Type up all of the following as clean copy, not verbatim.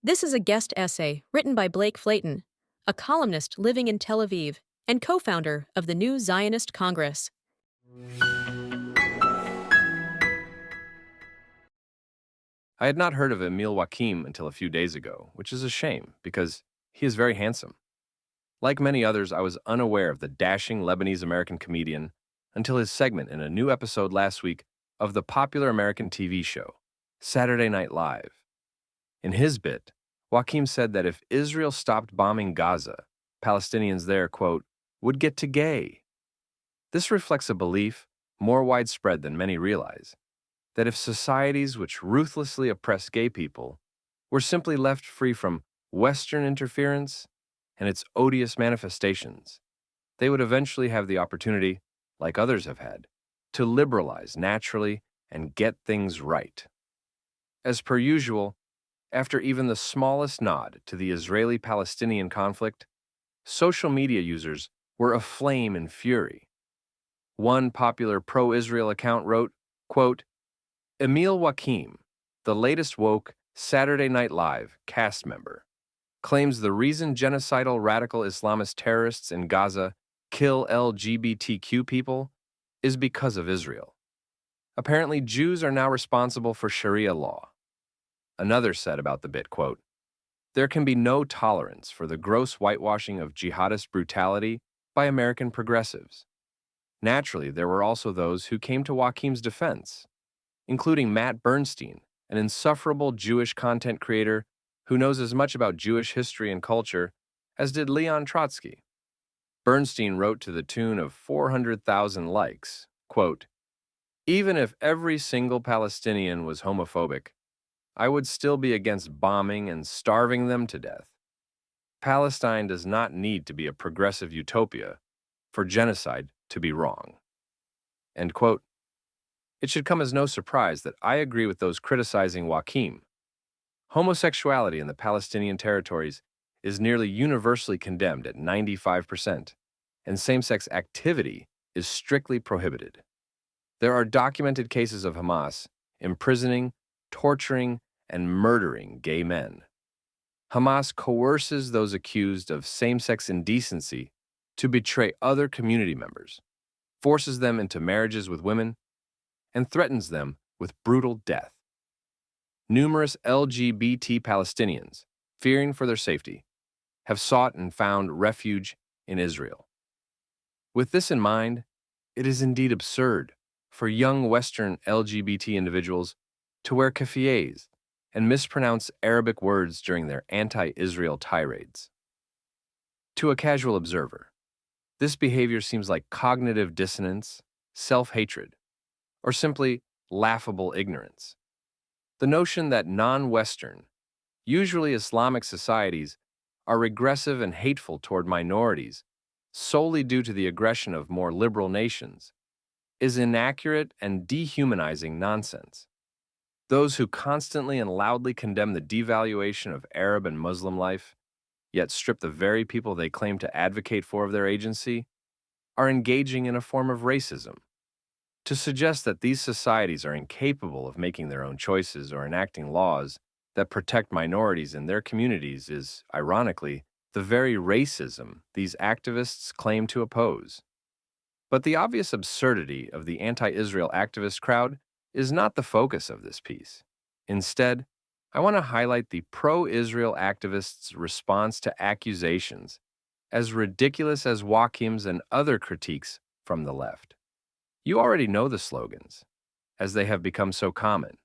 This is a guest essay written by Blake Flayton, a columnist living in Tel Aviv and co-founder of the new Zionist Congress. I had not heard of Emil Joachim until a few days ago, which is a shame because he is very handsome. Like many others, I was unaware of the dashing Lebanese-American comedian until his segment in a new episode last week of the popular American TV show, Saturday Night Live. In his bit, Joachim said that if Israel stopped bombing Gaza, Palestinians there, quote, would get to gay. This reflects a belief, more widespread than many realize, that if societies which ruthlessly oppress gay people were simply left free from Western interference and its odious manifestations, they would eventually have the opportunity, like others have had, to liberalize naturally and get things right. As per usual, after even the smallest nod to the Israeli-Palestinian conflict, social media users were aflame in fury. One popular pro-Israel account wrote, quote, Emil Joachim, the latest woke Saturday Night Live cast member, claims the reason genocidal radical Islamist terrorists in Gaza kill LGBTQ people is because of Israel. Apparently, Jews are now responsible for Sharia law. Another said about the bit, quote, there can be no tolerance for the gross whitewashing of jihadist brutality by American progressives. Naturally, there were also those who came to Joachim's defense, including Matt Bernstein, an insufferable Jewish content creator who knows as much about Jewish history and culture as did Leon Trotsky. Bernstein wrote to the tune of 400,000 likes, quote, even if every single Palestinian was homophobic, I would still be against bombing and starving them to death. Palestine does not need to be a progressive utopia for genocide to be wrong. End quote. It should come as no surprise that I agree with those criticizing Joachim. Homosexuality in the Palestinian territories is nearly universally condemned at 95%, and same-sex activity is strictly prohibited. There are documented cases of Hamas imprisoning, torturing, and murdering gay men. Hamas coerces those accused of same-sex indecency to betray other community members, forces them into marriages with women, and threatens them with brutal death. Numerous LGBT Palestinians, fearing for their safety, have sought and found refuge in Israel. With this in mind, it is indeed absurd for young Western LGBT individuals to wear keffiyehs and mispronounce Arabic words during their anti-Israel tirades. To a casual observer, this behavior seems like cognitive dissonance, self-hatred, or simply laughable ignorance. The notion that non-Western, usually Islamic societies, are regressive and hateful toward minorities solely due to the aggression of more liberal nations is inaccurate and dehumanizing nonsense. Those who constantly and loudly condemn the devaluation of Arab and Muslim life, yet strip the very people they claim to advocate for of their agency, are engaging in a form of racism. To suggest that these societies are incapable of making their own choices or enacting laws that protect minorities in their communities is, ironically, the very racism these activists claim to oppose. But the obvious absurdity of the anti-Israel activist crowd is not the focus of this piece. Instead, I want to highlight the pro-Israel activists' response to accusations as ridiculous as Joachim's and other critiques from the left. You already know the slogans, as they have become so common.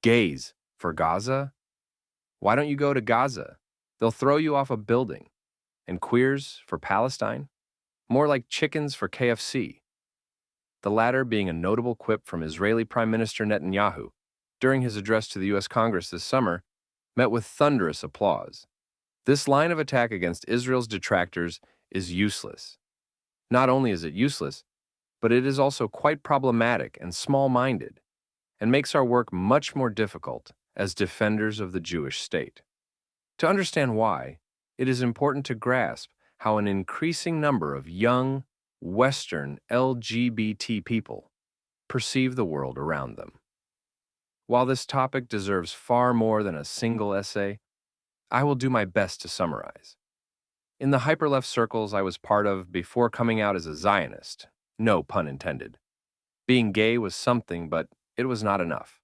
Gays for Gaza? Why don't you go to Gaza? They'll throw you off a building. And queers for Palestine? More like chickens for KFC. The latter being a notable quip from Israeli Prime Minister Netanyahu during his address to the U.S. Congress this summer, met with thunderous applause. This line of attack against Israel's detractors is useless. Not only is it useless, but it is also quite problematic and small-minded, and makes our work much more difficult as defenders of the Jewish state. To understand why, it is important to grasp how an increasing number of young, Western LGBT people perceive the world around them. While this topic deserves far more than a single essay, I will do my best to summarize. In the hyperleft circles I was part of before coming out as a Zionist, no pun intended, being gay was something, but it was not enough.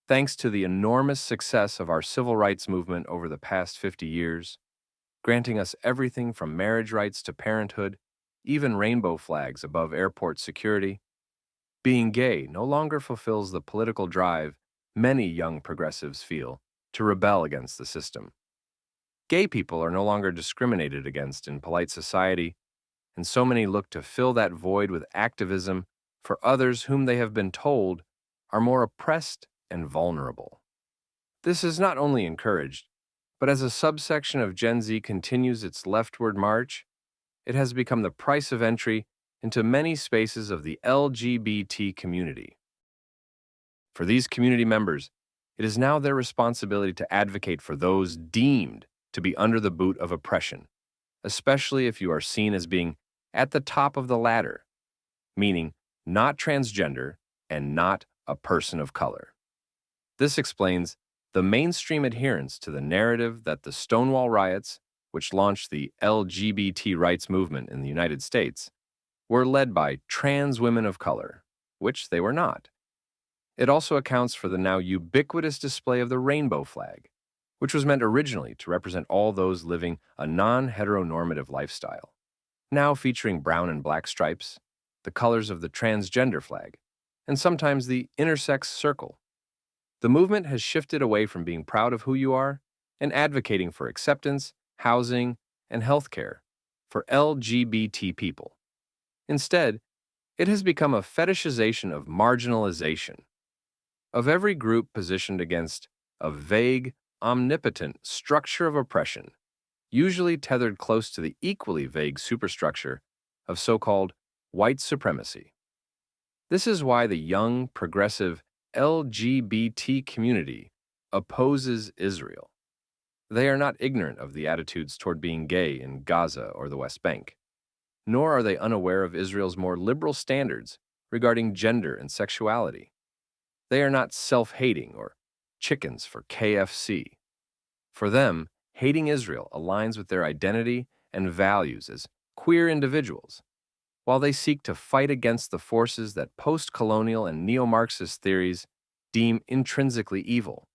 Thanks to the enormous success of our civil rights movement over the past 50 years, granting us everything from marriage rights to parenthood, even rainbow flags above airport security, being gay no longer fulfills the political drive many young progressives feel to rebel against the system. Gay people are no longer discriminated against in polite society, and so many look to fill that void with activism for others whom they have been told are more oppressed and vulnerable. This is not only encouraged, but as a subsection of Gen Z continues its leftward march, it has become the price of entry into many spaces of the LGBT community. For these community members, it is now their responsibility to advocate for those deemed to be under the boot of oppression, especially if you are seen as being at the top of the ladder, meaning not transgender and not a person of color. This explains the mainstream adherence to the narrative that the Stonewall riots, which launched the LGBT rights movement in the United States, were led by trans women of color, which they were not. It also accounts for the now ubiquitous display of the rainbow flag, which was meant originally to represent all those living a non-heteronormative lifestyle, now featuring brown and black stripes, the colors of the transgender flag, and sometimes the intersex circle. The movement has shifted away from being proud of who you are and advocating for acceptance, housing, and healthcare for LGBT people. Instead, it has become a fetishization of marginalization, of every group positioned against a vague, omnipotent structure of oppression, usually tethered close to the equally vague superstructure of so-called white supremacy. This is why the young, progressive LGBT community opposes Israel. They are not ignorant of the attitudes toward being gay in Gaza or the West Bank, nor are they unaware of Israel's more liberal standards regarding gender and sexuality. They are not self-hating or chickens for KFC. For them, hating Israel aligns with their identity and values as queer individuals, while they seek to fight against the forces that postcolonial and neo-Marxist theories deem intrinsically evil.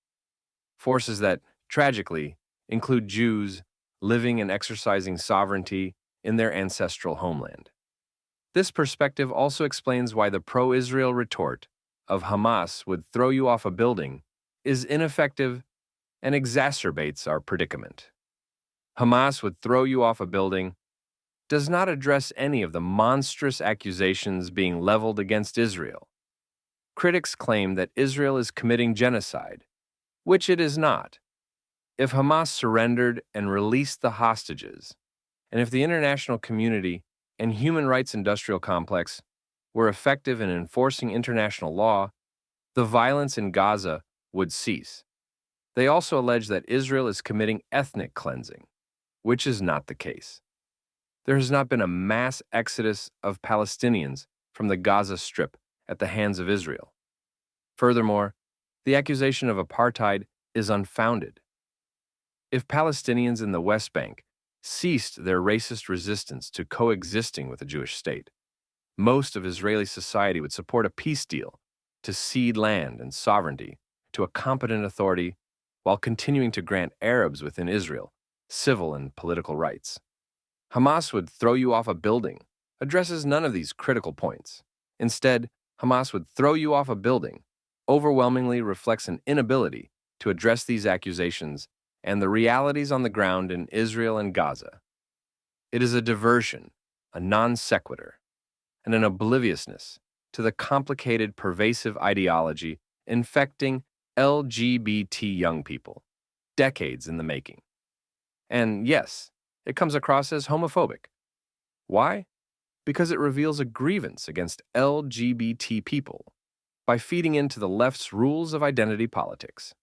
Forces that, tragically, include Jews living and exercising sovereignty in their ancestral homeland. This perspective also explains why the pro-Israel retort of Hamas would throw you off a building is ineffective and exacerbates our predicament. Hamas would throw you off a building does not address any of the monstrous accusations being leveled against Israel. Critics claim that Israel is committing genocide, which it is not. If Hamas surrendered and released the hostages, and if the international community and human rights industrial complex were effective in enforcing international law, the violence in Gaza would cease. They also allege that Israel is committing ethnic cleansing, which is not the case. There has not been a mass exodus of Palestinians from the Gaza Strip at the hands of Israel. Furthermore, the accusation of apartheid is unfounded. If Palestinians in the West Bank ceased their racist resistance to coexisting with the Jewish state, most of Israeli society would support a peace deal to cede land and sovereignty to a competent authority while continuing to grant Arabs within Israel civil and political rights. Hamas would throw you off a building addresses none of these critical points. Instead, Hamas would throw you off a building overwhelmingly reflects an inability to address these accusations and the realities on the ground in Israel and Gaza. It is a diversion, a non sequitur, and an obliviousness to the complicated, pervasive ideology infecting LGBT young people, decades in the making. And yes, it comes across as homophobic. Why? Because it reveals a grievance against LGBT people by feeding into the left's rules of identity politics.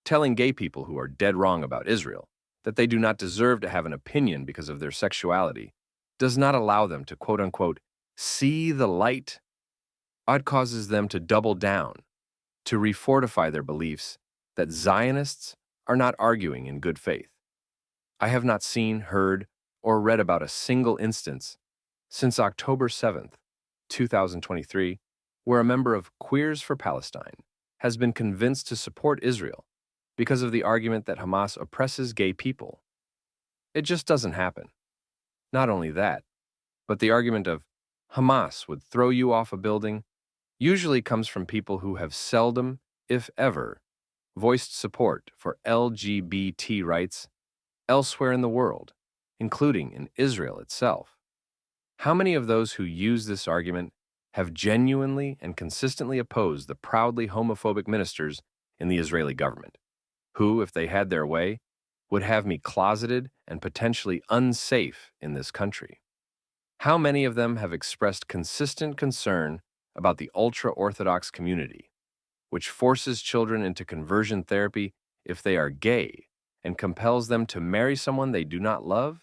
Telling gay people who are dead wrong about Israel that they do not deserve to have an opinion because of their sexuality does not allow them to quote-unquote see the light. It causes them to double down, to refortify their beliefs that Zionists are not arguing in good faith. I have not seen, heard, or read about a single instance since October 7th, 2023, where a member of Queers for Palestine has been convinced to support Israel because of the argument that Hamas oppresses gay people. It just doesn't happen. Not only that, but the argument of Hamas would throw you off a building usually comes from people who have seldom, if ever, voiced support for LGBT rights elsewhere in the world, including in Israel itself. How many of those who use this argument have genuinely and consistently opposed the proudly homophobic ministers in the Israeli government, who, if they had their way, would have me closeted and potentially unsafe in this country? How many of them have expressed consistent concern about the ultra-Orthodox community, which forces children into conversion therapy if they are gay and compels them to marry someone they do not love?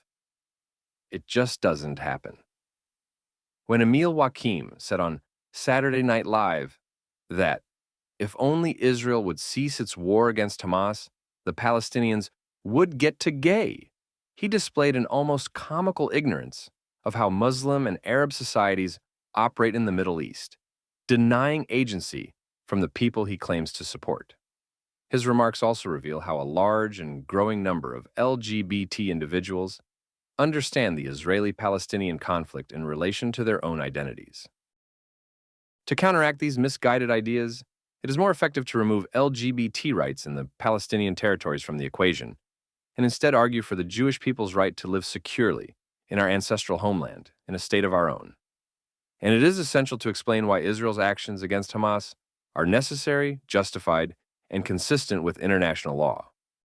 It just doesn't happen. When Emil Joachim said on Saturday Night Live that if only Israel would cease its war against Hamas, the Palestinians would get to gay, he displayed an almost comical ignorance of how Muslim and Arab societies operate in the Middle East, denying agency from the people he claims to support. His remarks also reveal how a large and growing number of LGBT individuals understand the Israeli-Palestinian conflict in relation to their own identities. To counteract these misguided ideas, it is more effective to remove LGBT rights in the Palestinian territories from the equation, and instead argue for the Jewish people's right to live securely in our ancestral homeland, in a state of our own. And it is essential to explain why Israel's actions against Hamas are necessary, justified, and consistent with international law.